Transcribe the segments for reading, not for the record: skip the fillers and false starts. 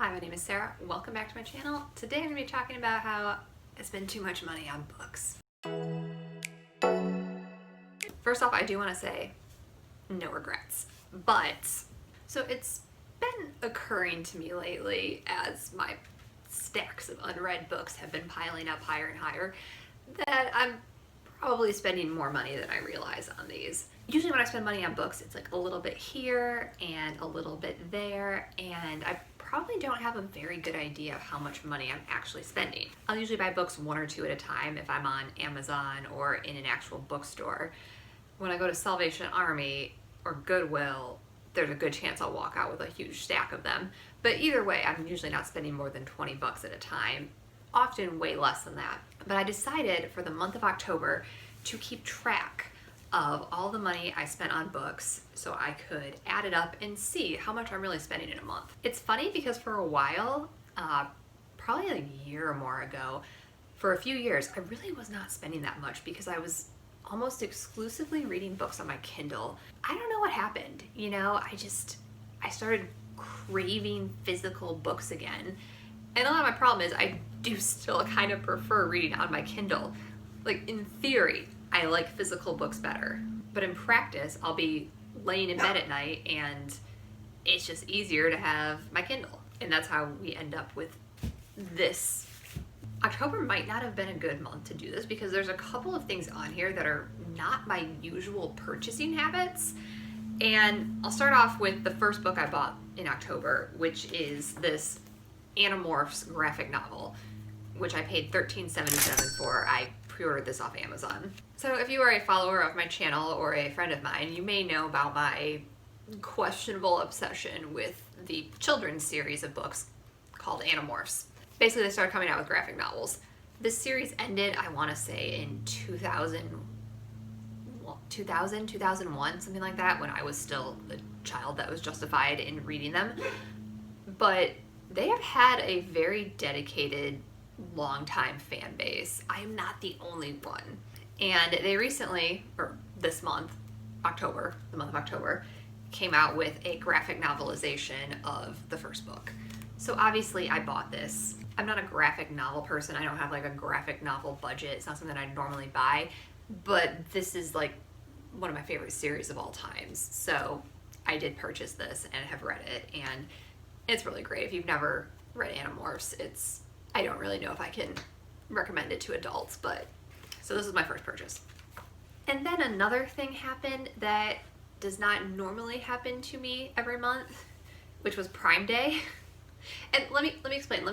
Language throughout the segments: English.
Hi, my name is Sarah. Welcome back to my channel. Today I'm going to be talking about how I spend too much money on books. First off, I do want to say no regrets, but so it's been occurring to me lately as my stacks of unread books have been piling up higher and higher that I'm probably spending more money than I realize on these. Usually when I spend money on books, it's like a little bit here and a little bit there, and I probably don't have a very good idea of how much money I'm actually spending. I'll usually buy books one or two at a time if I'm on Amazon or in an actual bookstore. When I go to Salvation Army or Goodwill, there's a good chance I'll walk out with a huge stack of them. But either way, I'm usually not spending more than 20 bucks at a time, often way less than that. But I decided for the month of October to keep track of all the money I spent on books so I could add it up and see how much I'm really spending in a month. It's funny because for a while, probably like a year or more ago, for a few years, I really was not spending that much because I was almost exclusively reading books on my Kindle. I don't know what happened, I started craving physical books again. And a lot of my problem is I do still kind of prefer reading on my Kindle. Like in theory, I like physical books better, but in practice, I'll be laying in bed at night and it's just easier to have my Kindle. And that's how we end up with this. October might not have been a good month to do this because there's a couple of things on here that are not my usual purchasing habits. And I'll start off with the first book I bought in October, which is this Animorphs graphic novel, which I paid $13.77 for. I pre-ordered this off Amazon. So if you are a follower of my channel or a friend of mine, you may know about my questionable obsession with the children's series of books called Animorphs. Basically, they started coming out with graphic novels. This series ended, I want to say, in 2001, something like that, when I was still a child that was justified in reading them. But they have had a very dedicated longtime fan base. I am not the only one. And they recently, or this month, October, the month of October, came out with a graphic novelization of the first book. So obviously I bought this. I'm not a graphic novel person. I don't have like a graphic novel budget. It's not something I normally buy, but this is like one of my favorite series of all times. So I did purchase this and have read it, and it's really great. If you've never read Animorphs, I don't really know if I can recommend it to adults, but so this is my first purchase. And then another thing happened that does not normally happen to me every month, which was Prime Day. And let me explain.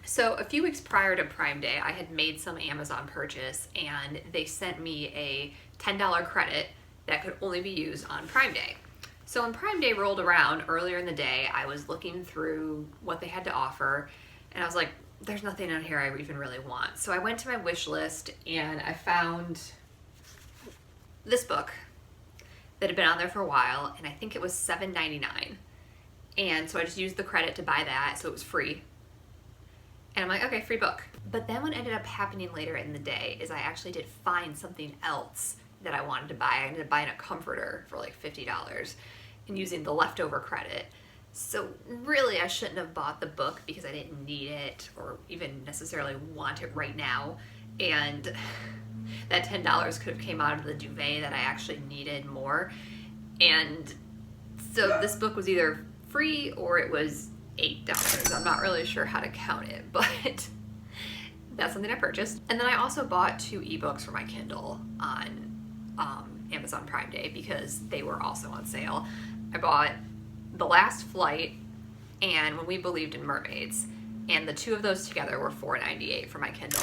So a few weeks prior to Prime Day, I had made some Amazon purchase and they sent me a $10 credit that could only be used on Prime Day. So when Prime Day rolled around earlier in the day, I was looking through what they had to offer and I was like, there's nothing on here I even really want. So I went to my wish list and I found this book that had been on there for a while, and I think it was $7.99. And so I just used the credit to buy that, so it was free. And I'm like, okay, free book. But then what ended up happening later in the day is I actually did find something else that I wanted to buy. I ended up buying a comforter for like $50 and using the leftover credit. So really I shouldn't have bought the book because I didn't need it or even necessarily want it right now. And that $10 could have came out of the duvet that I actually needed more. And so this book was either free or it was $8. I'm not really sure how to count it, but that's something I purchased. And then I also bought 2 ebooks for my Kindle on Amazon Prime Day because they were also on sale. I bought The Last Flight and When We Believed in Mermaids, and the 2 of those together were $4.98 for my Kindle.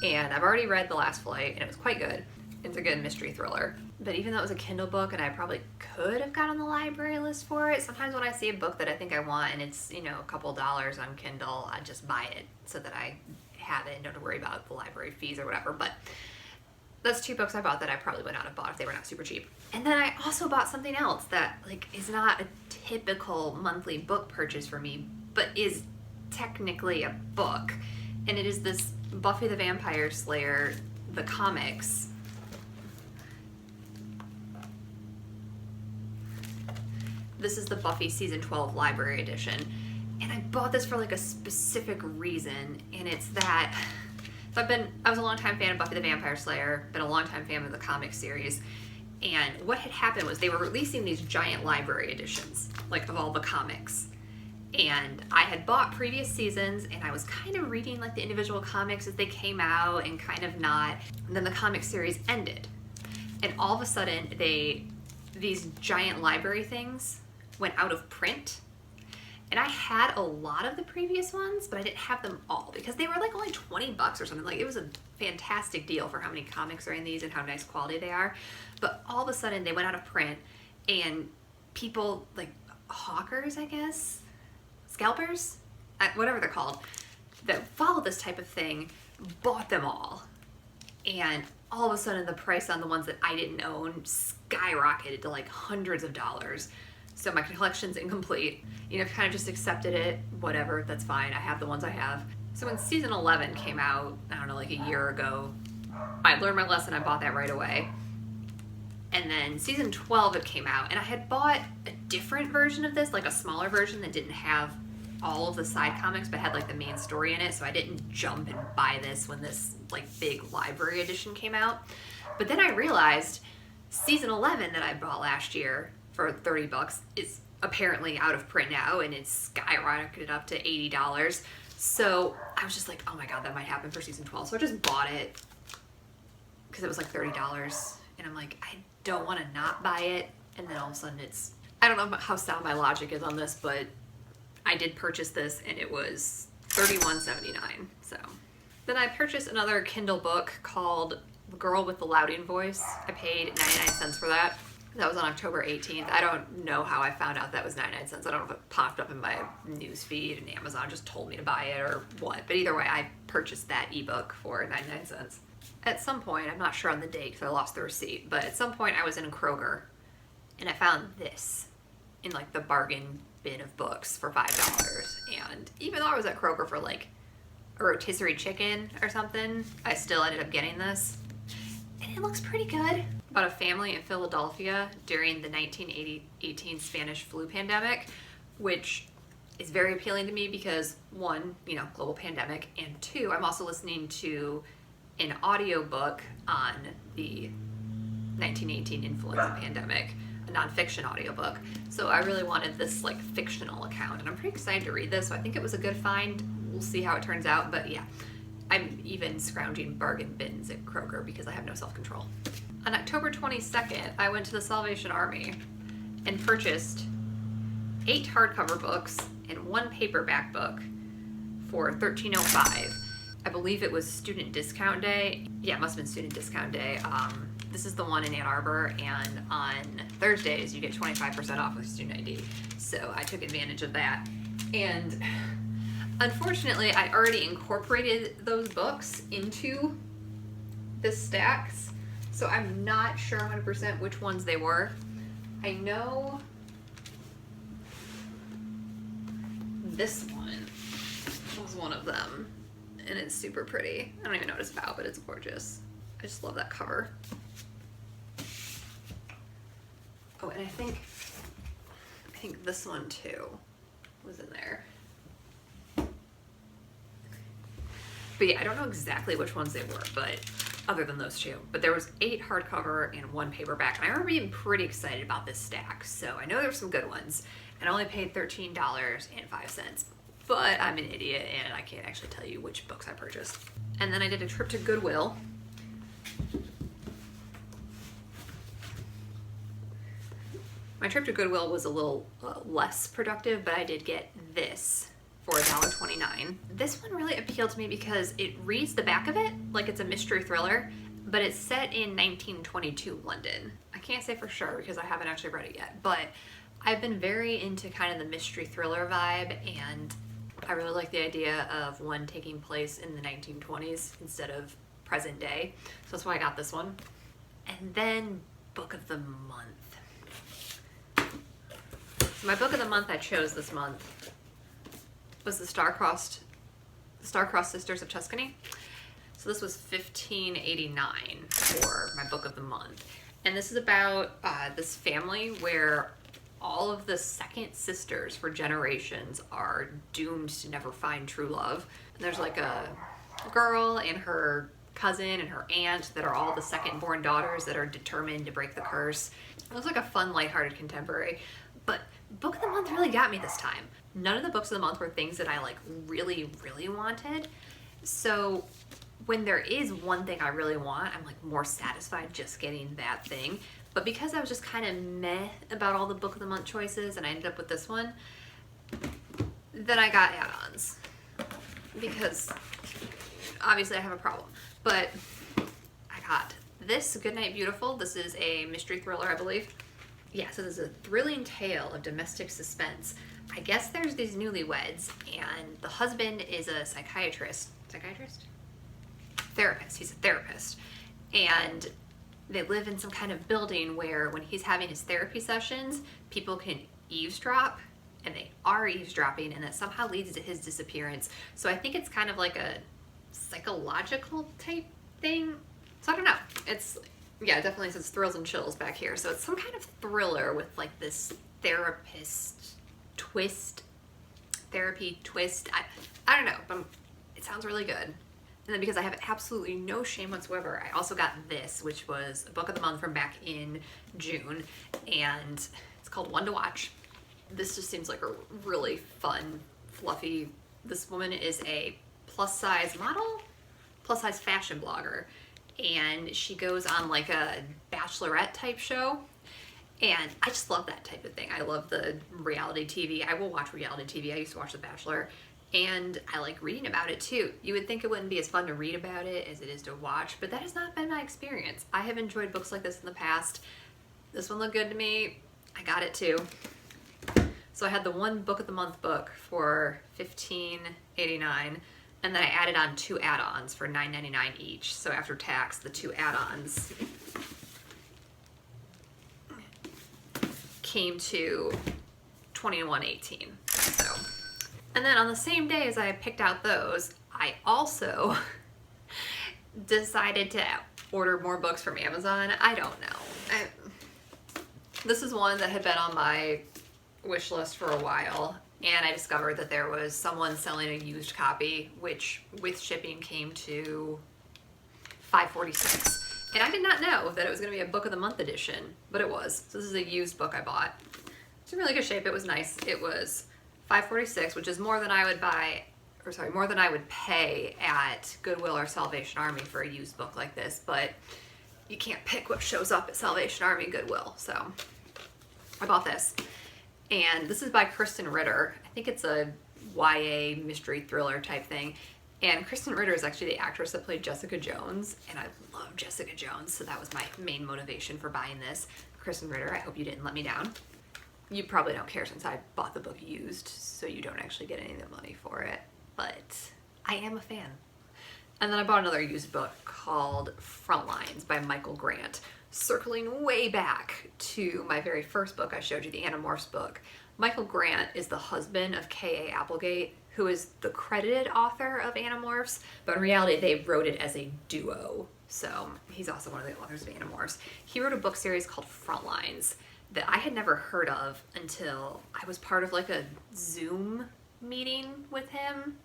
And I've already read The Last Flight and it was quite good. It's a good mystery thriller. But even though it was a Kindle book and I probably could have got on the library list for it, sometimes when I see a book that I think I want and it's, a couple dollars on Kindle, I just buy it so that I have it and don't have to worry about the library fees or whatever. But that's 2 books I bought that I probably would not have bought if they were not super cheap. And then I also bought something else that is not a typical monthly book purchase for me, but is technically a book. And it is this Buffy the Vampire Slayer, the comics. This is the Buffy Season 12 Library Edition. And I bought this for like a specific reason, and it's that so I was a longtime fan of Buffy the Vampire Slayer, been a longtime fan of the comic series, and what had happened was they were releasing these giant library editions, like of all the comics. And I had bought previous seasons, and I was kind of reading like the individual comics as they came out and kind of not. And then the comic series ended. And all of a sudden these giant library things went out of print. And I had a lot of the previous ones, but I didn't have them all because they were like only $20 or something. Like, it was a fantastic deal for how many comics are in these and how nice quality they are. But all of a sudden they went out of print, and people, like hawkers, I guess, scalpers, whatever they're called, that follow this type of thing, bought them all. And all of a sudden the price on the ones that I didn't own skyrocketed to like hundreds of dollars. So my collection's incomplete. You know, kind of just accepted it, whatever, that's fine. I have the ones I have. So when season 11 came out, I don't know, like a year ago, I learned my lesson, I bought that right away. And then season 12 it came out, and I had bought a different version of this, like a smaller version that didn't have all of the side comics but had like the main story in it, so I didn't jump and buy this when this like big library edition came out. But then I realized season 11 that I bought last year for $30 is apparently out of print now, and it's skyrocketed up to $80. So I was just like, oh my god, that might happen for season 12. So I just bought it because it was like $30, and I'm like, I don't want to not buy it. And then all of a sudden I don't know how sound my logic is on this, but I did purchase this, and it was $31.79. So then I purchased another Kindle book called The Girl with the Louding Voice. I paid 99 cents for that. That was on October 18th. I don't know how I found out that was 99 cents. I don't know if it popped up in my news feed and Amazon just told me to buy it or what. But either way, I purchased that ebook for 99 cents. At some point, I'm not sure on the date because I lost the receipt, but at some point I was in Kroger and I found this in like the bargain bin of books for $5. And even though I was at Kroger for like a rotisserie chicken or something, I still ended up getting this. And it looks pretty good. About a family in Philadelphia during the 1918 Spanish flu pandemic, which is very appealing to me because one, you know, global pandemic, and two, I'm also listening to an audiobook on the 1918 influenza pandemic, a nonfiction audiobook. So I really wanted this like fictional account, and I'm pretty excited to read this. So I think it was a good find. We'll see how it turns out, but yeah, I'm even scrounging bargain bins at Kroger because I have no self-control. On October 22nd, I went to the Salvation Army and purchased 8 hardcover books and 1 paperback book for $13.05. I believe it was student discount day. Yeah, it must have been student discount day. This is the one in Ann Arbor, and on Thursdays you get 25% off with student ID. So I took advantage of that. And unfortunately, I already incorporated those books into the stacks. So I'm not sure 100% which ones they were. I know this one was one of them, and it's super pretty. I don't even know what it's about, but it's gorgeous. I just love that cover. Oh, and I think this one too was in there. But yeah, I don't know exactly which ones they were, but other than those two. But there was 8 hardcover and 1 paperback, and I remember being pretty excited about this stack. So I know there were some good ones, and I only paid $13.05. But I'm an idiot, and I can't actually tell you which books I purchased. And then I did a trip to Goodwill. My trip to Goodwill was a little less productive, but I did get this for $1.29. This one really appealed to me because it reads the back of it like it's a mystery thriller, but it's set in 1922 London. I can't say for sure because I haven't actually read it yet, but I've been very into kind of the mystery thriller vibe, and I really like the idea of one taking place in the 1920s instead of present day. So that's why I got this one. And then book of the month. So my book of the month I chose this month was the Star-Crossed Sisters of Tuscany. So this was $15.89 for my book of the month. And this is about this family where all of the second sisters for generations are doomed to never find true love. And there's like a girl and her cousin and her aunt that are all the second born daughters that are determined to break the curse. It looks like a fun, lighthearted contemporary. But book of the month really got me this time. None of the books of the month were things that I like really, really wanted. So when there is one thing I really want, I'm like more satisfied just getting that thing. But because I was just kind of meh about all the book of the month choices and I ended up with this one, then I got add-ons. Because obviously I have a problem. But I got this, Goodnight Beautiful. This is a mystery thriller, I believe. Yeah, so this is a thrilling tale of domestic suspense. I guess there's these newlyweds, and the husband is a psychiatrist. Therapist. He's a therapist. And they live in some kind of building where when he's having his therapy sessions, people can eavesdrop, and they are eavesdropping, and that somehow leads to his disappearance. So I think it's kind of like a psychological type thing. So I don't know. It's, yeah, it definitely says thrills and chills back here. So it's some kind of thriller with like this therapist twist, therapy twist. I don't know, but it sounds really good. And then because I have absolutely no shame whatsoever, I also got this, which was a book of the month from back in June, and it's called One to Watch. This just seems like a really fun, fluffy, this woman is a plus size model, plus size fashion blogger, and she goes on like a bachelorette type show, and I just love that type of thing. I love the reality TV. I will watch reality TV. I used to watch The Bachelor, and I like reading about it too. You would think it wouldn't be as fun to read about it as it is to watch, but that has not been my experience. I have enjoyed books like this in the past. This one looked good to me. I got it too. So I had the one book of the month book for $15.89, and then I added on 2 add-ons for $9.99 each. So after tax, the 2 add-ons came to $21.18. So, and then on the same day as I picked out those, I also decided to order more books from Amazon. I don't know. This is one that had been on my wish list for a while, and I discovered that there was someone selling a used copy, which with shipping came to $5.46. And I did not know that it was going to be a book of the month edition, but it was. So this is a used book I bought. It's in really good shape. It was nice. It was $5.46, which is more than I would buy, or sorry, more than I would pay at Goodwill or Salvation Army for a used book like this, but you can't pick what shows up at Salvation Army and Goodwill, so I bought this. And this is by Kristen Ritter. I think it's a YA mystery thriller type thing. And Kristen Ritter is actually the actress that played Jessica Jones, and I love Jessica Jones, so that was my main motivation for buying this. Kristen Ritter, I hope you didn't let me down. You probably don't care since I bought the book used, so you don't actually get any of the money for it, but I am a fan. And then I bought another used book called Frontlines by Michael Grant, circling way back to my very first book I showed you, the Animorphs book. Michael Grant is the husband of K.A. Applegate, who is the credited author of Animorphs, but in reality they wrote it as a duo. So he's also one of the authors of Animorphs. He wrote a book series called Frontlines that I had never heard of until I was part of like a Zoom meeting with him.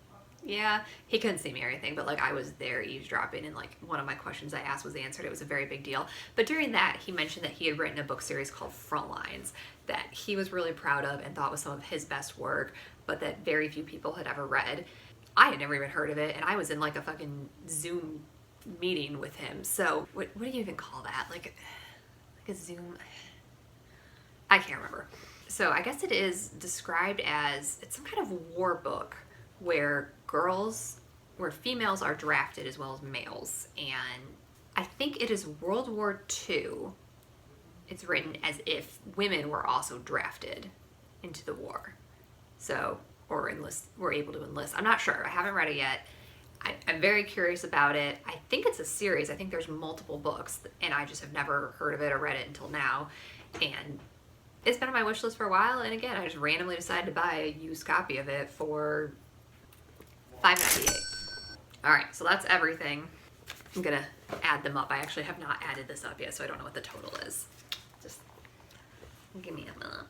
Yeah, he couldn't see me or anything, but like I was there eavesdropping, and like one of my questions I asked was answered. It was a very big deal. But during that, he mentioned that he had written a book series called Frontlines that he was really proud of and thought was some of his best work, but that very few people had ever read. I had never even heard of it, and I was in like a fucking Zoom meeting with him. So what do you even call that? Like a Zoom? I can't remember. So I guess it is described as, it's some kind of war book where females are drafted as well as males, and I think it is World War II. It's written as if women were also drafted into the war, so, or were able to enlist. I'm not sure. I haven't read it yet. I'm very curious about it. I think it's a series. I think there's multiple books, and I just have never heard of it or read it until now, and it's been on my wish list for a while, and again, I just randomly decided to buy a used copy of it for $5.98. Alright, so that's everything. I'm gonna add them up. I actually have not added this up yet, so I don't know what the total is. Just give me a minute.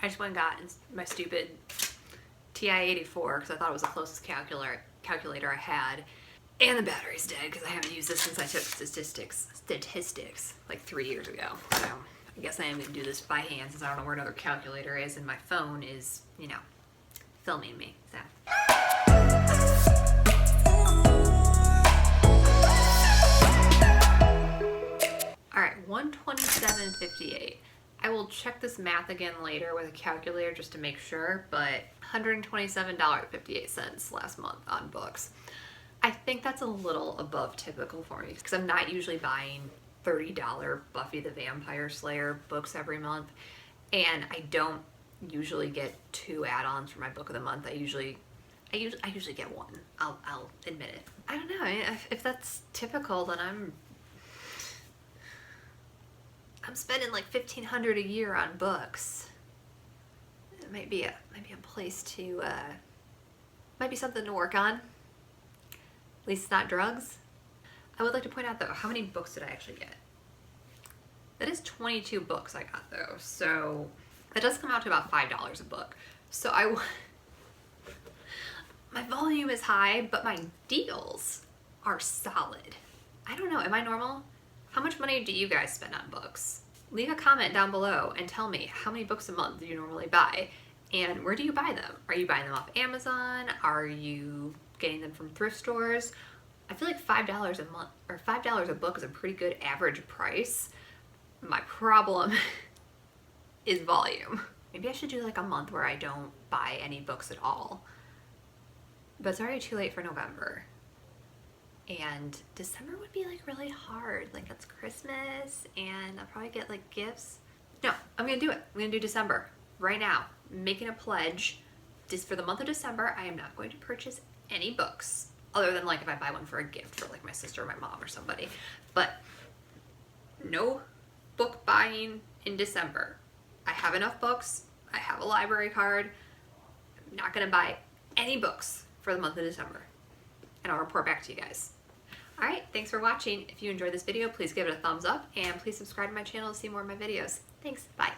I just went and got my stupid TI-84 because I thought it was the closest calculator I had. And the battery's dead because I haven't used this since I took statistics like 3 years ago. So I guess I am going to do this by hand since I don't know where another calculator is, and my phone is, you know, filming me. So. Alright, $127.58. I will check this math again later with a calculator just to make sure, but $127.58 last month on books. I think that's a little above typical for me because I'm not usually buying $30 Buffy the Vampire Slayer books every month, and I don't usually get 2 add-ons for my book of the month. I usually get 1. I'll admit it. I don't know. If that's typical, then I'm spending like $1,500 a year on books. It might be a place to might be something to work on. At least it's not drugs. I would like to point out though, how many books did I actually get? That is 22 books I got though, so that does come out to about $5 a book. So my volume is high, but my deals are solid. I don't know, am I normal? How much money do you guys spend on books? Leave a comment down below and tell me how many books a month do you normally buy, and where do you buy them? Are you buying them off Amazon? Are you getting them from thrift stores? I feel like $5 a month or $5 a book is a pretty good average price. My problem is volume. Maybe I should do like a month where I don't buy any books at all. But it's already too late for November. And December would be like really hard. Like it's Christmas and I'll probably get like gifts. No, I'm gonna do it. I'm gonna do December right now. I'm making a pledge. Just for the month of December, I am not going to purchase any books other than like if I buy one for a gift for like my sister or my mom or somebody. But no book buying in December. I have enough books. I have a library card. I'm not gonna buy any books for the month of December. And I'll report back to you guys. Alright, thanks for watching. If you enjoyed this video, please give it a thumbs up and please subscribe to my channel to see more of my videos. Thanks, bye.